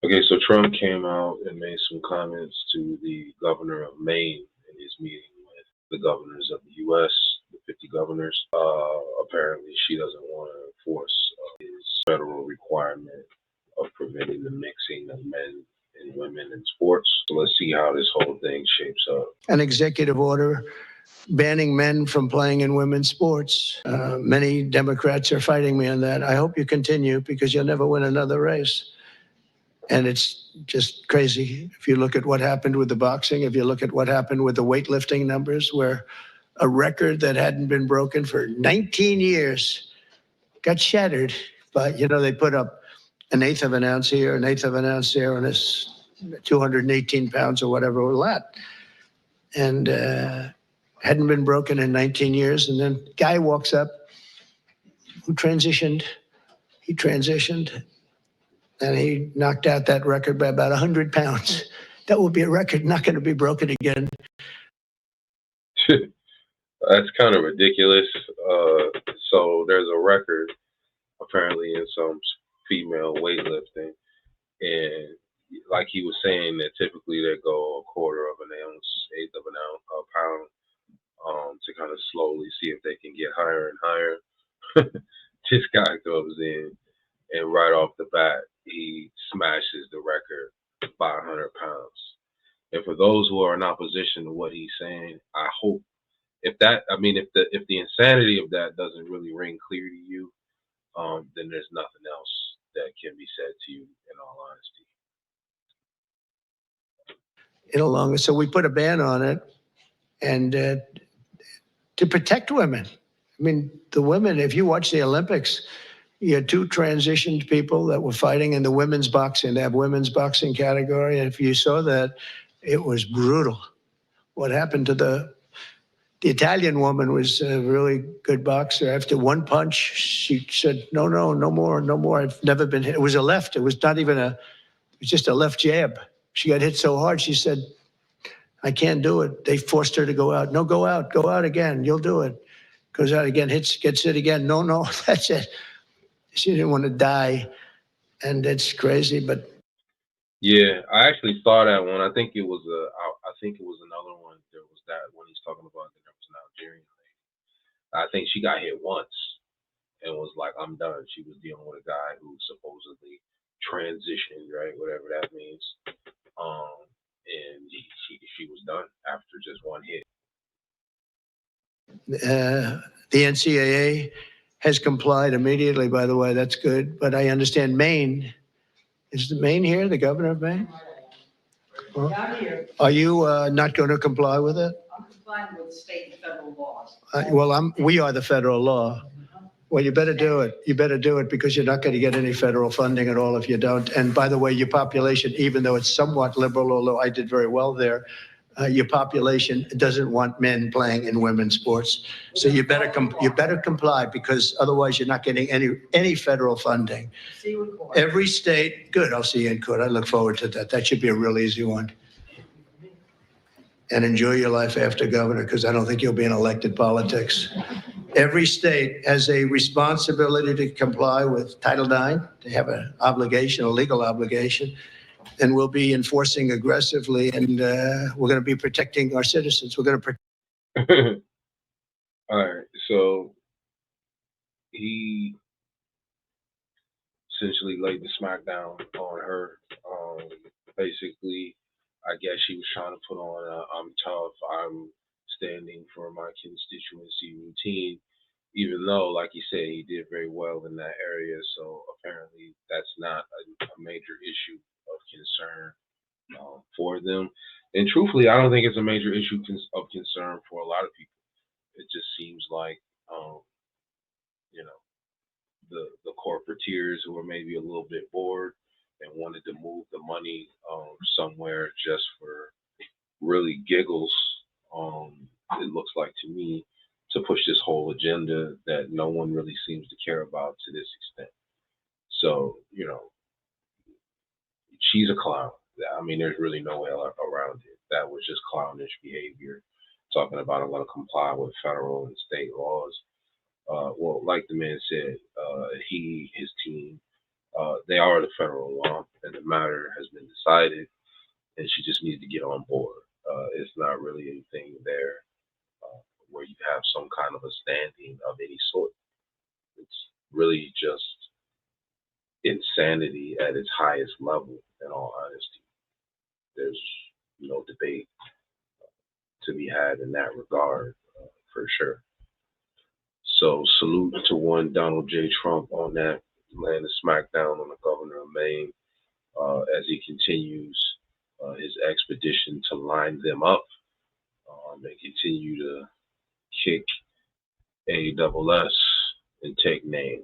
Okay, so Trump came out and made some comments to the governor of Maine in his meeting with the governors of the U.S., the 50 governors. Apparently, she doesn't want to enforce his federal requirement of preventing the mixing of men and women in sports. So let's see how this whole thing shapes up. An executive order banning men from playing in women's sports. Many Democrats are fighting me on that. I hope you continue because you'll never win another race. And it's just crazy. If you look at what happened with the boxing, if you look at what happened with the weightlifting numbers, where a record that hadn't been broken for 19 years got shattered. But, they put up an eighth of an ounce here, an eighth of an ounce there, and it's 218 pounds or whatever was that. And hadn't been broken in 19 years. And then guy walks up who transitioned. He transitioned and he knocked out that record by about 100 pounds. That will be a record not going to be broken again. That's kind of ridiculous. So there's a record apparently in some female weightlifting, and like he was saying, that typically they go a quarter of an ounce, eighth of an ounce, a pound, to kind of slowly see if they can get higher and higher. This guy goes in and right off the bat he smashes the record by 100 pounds. And for those who are in opposition to what he's saying, I hope if that, I mean, if the insanity of that doesn't really ring clear to you, then there's nothing else that can be said to you. In all honesty, So we put a ban on it, and to protect women. I mean, the women. If you watch the Olympics, you had two transitioned people that were fighting in the women's boxing. They have women's boxing category, and if you saw that, it was brutal. What happened to the Italian woman was a really good boxer. After one punch, she said, "No, no, no more, no more. I've never been hit." It was a left. It was not even it was just a left jab. She got hit so hard, she said, "I can't do it." They forced her to go out. "No, go out again. You'll do it." Goes out again, gets hit again. "No, no, that's it." She didn't want to die, and it's crazy, but yeah, I actually saw that one. I think it was I think it was another one. There was that when he's talking about that there was an Algerian lady. I think she got hit once and was like, "I'm done." She was dealing with a guy who supposedly transitioned, right? Whatever that means. Um, and she was done after just one hit. the NCAA has complied immediately, by the way. That's good. But I understand Maine. Is the Maine here, the governor of Maine? Are you not going to comply with it? I'm complying with state and federal laws. We are the federal law. Well, you better do it. You better do it because you're not going to get any federal funding at all if you don't. And by the way, your population, even though it's somewhat liberal, although I did very well there, your population doesn't want men playing in women's sports. So you better comply because otherwise you're not getting any federal funding. See you in court. Every state, good. I'll see you in court. I look forward to that. That should be a real easy one. And enjoy your life after governor because I don't think you'll be in elected politics. Every state has a responsibility to comply with Title IX. They have an obligation, a legal obligation, and we'll be enforcing aggressively. And we're going to be protecting our citizens. We're going to All right, so he essentially laid the smackdown on her. Basically, I guess she was trying to put on a "I'm tough, I'm standing for my constituency" routine, even though, like you said, he did very well in that area. So apparently, that's not a major issue of concern for them. And truthfully, I don't think it's a major issue of concern for a lot of people. It just seems like, um, you know, the corporateers who were maybe a little bit bored and wanted to move the money somewhere just for really giggles. It looks like to me to push this whole agenda that no one really seems to care about to this extent. So she's a clown. I mean, there's really no way around it. That was just clownish behavior. Talking about I'm going to comply with federal and state laws. Well, like the man said, his team They are the federal law, and the matter has been decided, and she just needs to get on board. It's not really anything there where you have some kind of a standing of any sort. It's really just insanity at its highest level, in all honesty. There's no debate to be had in that regard, for sure. So salute to one Donald J. Trump on that land of smackdown on the governor of Maine as he continues his expedition to line them up and continue to kick ASS and take names.